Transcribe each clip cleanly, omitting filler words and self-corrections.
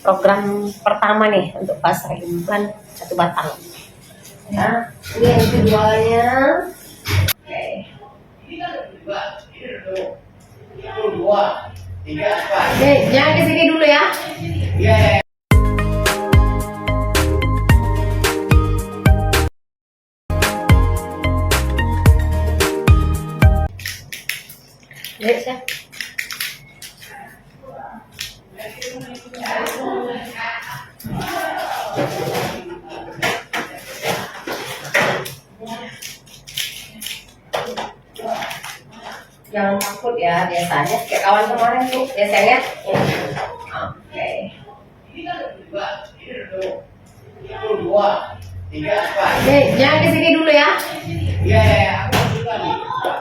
program pertama nih untuk pasang implan 1 batang. Ya, ini yang keduanya. Oke. Oke, jangan ke sini dulu ya. Lihat ya. Jangan takut ya, biasanya kayak kawan kemarin tuh biasanya. Oke. Oke, jangan ke sini dulu ya.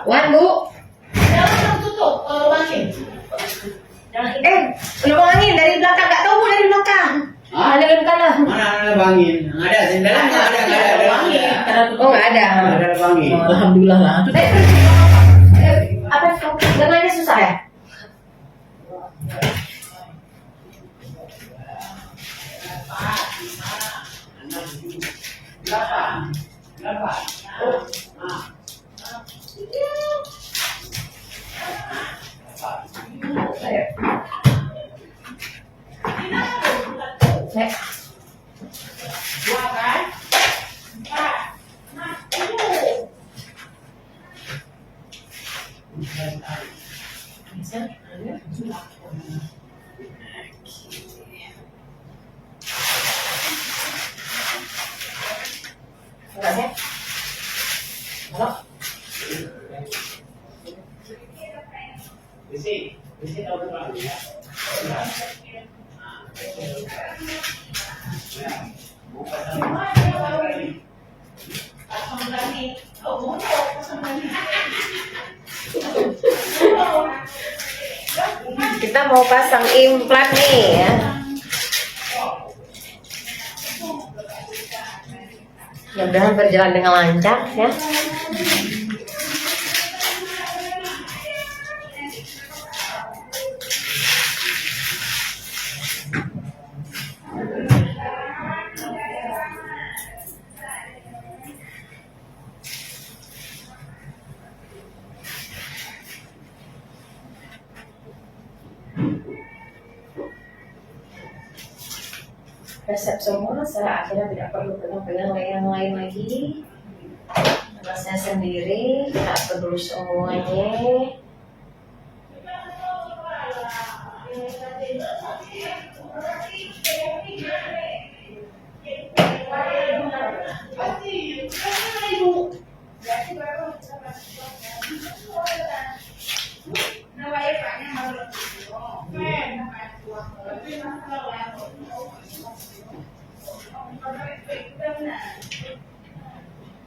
Wan, Bu. Jangan tutup kalau angin. Lubang angin dari belakang, nggak tahu dari belakang. Ada lubang lah. Mana ada angin? Nggak ada, sendalnya nggak ada angin. Oh, nggak ada. Nggak ada angin. Alhamdulillah lah. Apa dengannya susah ya? Enggak ya? Halo? Bisi tahu berapa ya? Kita mau pasang implan nih ya. Mudah-mudahan berjalan dengan lancar ya. Resep semua, saya akhirnya tidak perlu pegang-pegang yang lain lagi. Karena saya sendiri, tidak perlu semuanya.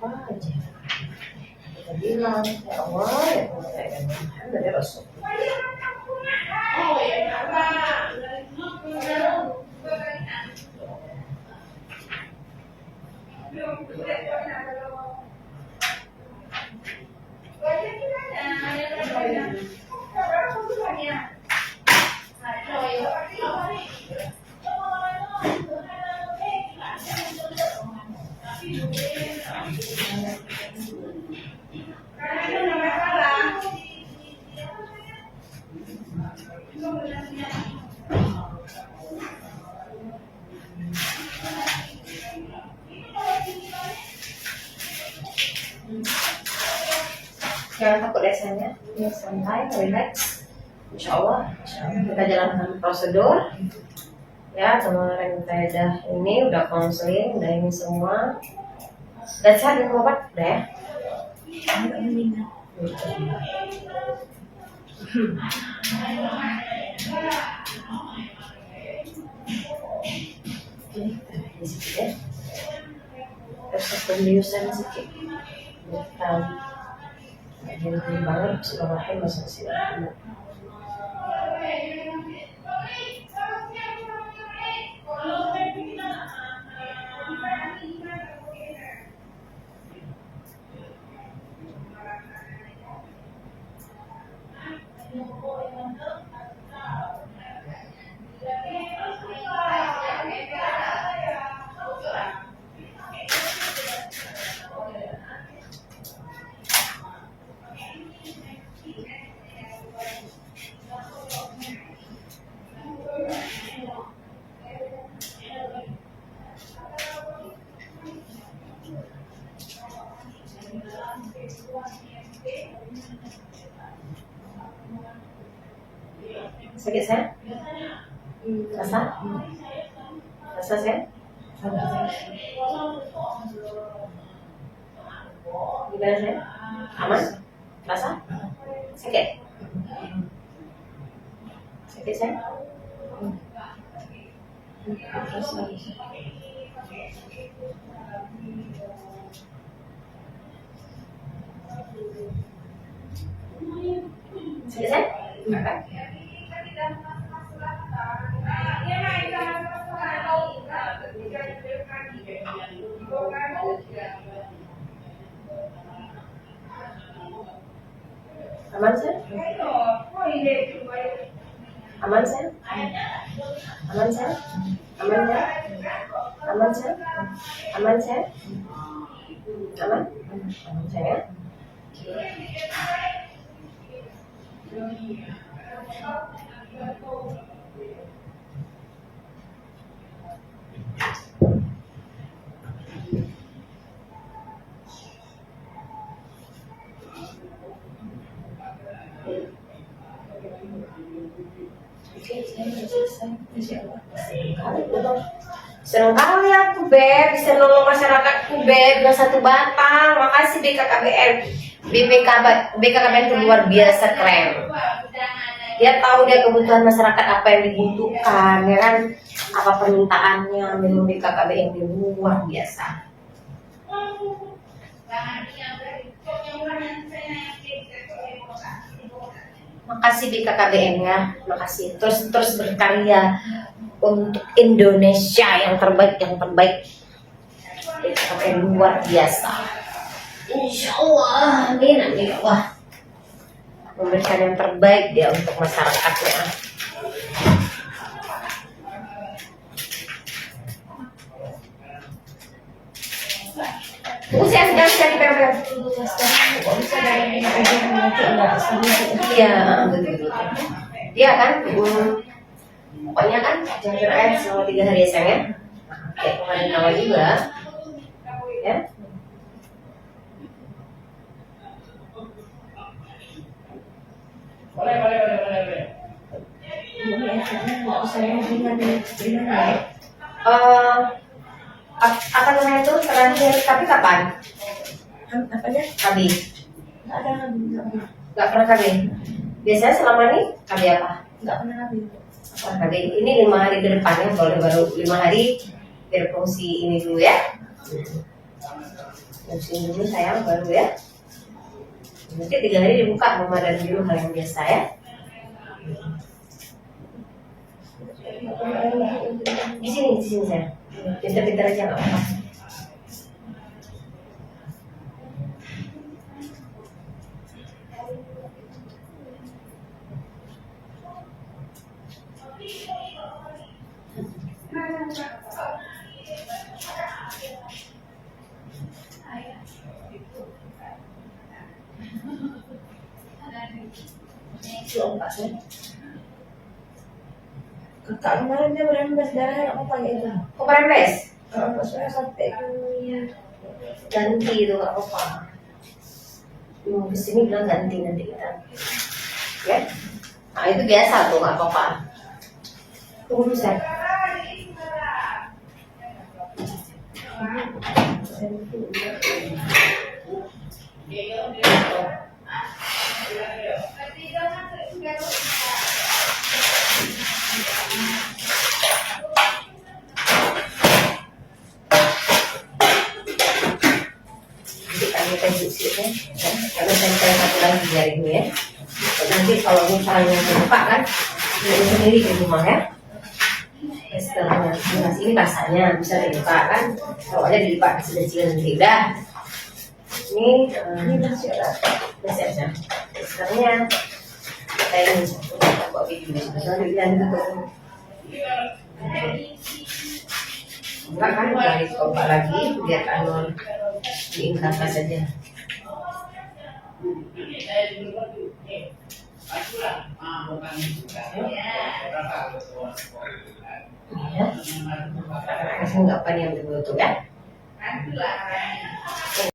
Apa aja kita bilang ya Allah ya Tuhan dari Rasul. Jangan takut desanya, ya santai, relax. Insya Allah kita jalankan prosedur. Ya kemarin kita udah konseling, udah ini semua. Dan saya minum obat udah ya. Di situ ya. Terus pembiusan sedikit. Jadi banget Bismillahirrahmanirrahim masuk sini. Sakit saya? Rasa? Rasa saya? Gimana saya? Aman? Rasa? Sakit? Sakit saya? Sakit saya? Enggak kan? Aman saya? Aman saya? Aman saya? Aman saya? Aman saya? Aman saya? Aman? Aman saya? Senang kali aku Beb, bisa nolong masyarakatku Beb dengan satu batang. Makasih BKKBN. BKKBN itu luar biasa keren. Dia tahu dia kebutuhan masyarakat apa yang dibutuhkan, ya kan? Apa permintaannya, memang BKKBN itu luar biasa. Makasih BKKBN ya, makasih. Terus berkarya untuk Indonesia yang terbaik. BKKBN luar biasa. Insya Allah, amin ya Allah. Memberikan yang terbaik dia untuk masyarakatnya. Saya sedang cari pempek. Iya, betul. Iya kan, pokoknya kan jangan air selama 3 hari ya sayang ya. Kayak kemarin awal juga, ya. Boleh. Apa namanya itu terakhir, tapi kapan? Apanya? KB. Nggak ada KB. Nggak pernah KB. Biasanya selama ini KB apa? Nggak pernah KB. Oh, KB. Ini 5 hari ke depannya, baru 5 hari berfungsi ini dulu ya. Fungsi dulu sayang baru ya. Nanti 3 hari dibuka Ramadan dulu hal yang biasa ya. Di sini saya. Pintar-pintar aja nggak apa-apa. Kakak kemarin dia berembes darah nggak apa-apa gitu. Kok rembes? Maksudnya sampai Ganti itu nggak apa-apa. Kesini bilang ganti nanti kita. Ya? Nah itu biasa tuh nggak apa-apa. Tunggu saya. Karena saya satu lagi jaringnya ya. Nanti kalau misalnya lupa kan ini sendiri di rumah ya. Setelahnya ini rasanya bisa dibuka kan, kalau ada dilipat kecil-kecil nanti udah. Ini masih ada. Setelahnya saya ini buat video dan enggak kan dari coba lagi biar anon diingkatkan saja. Ya, kesanggapan yang dibutuhkan ya.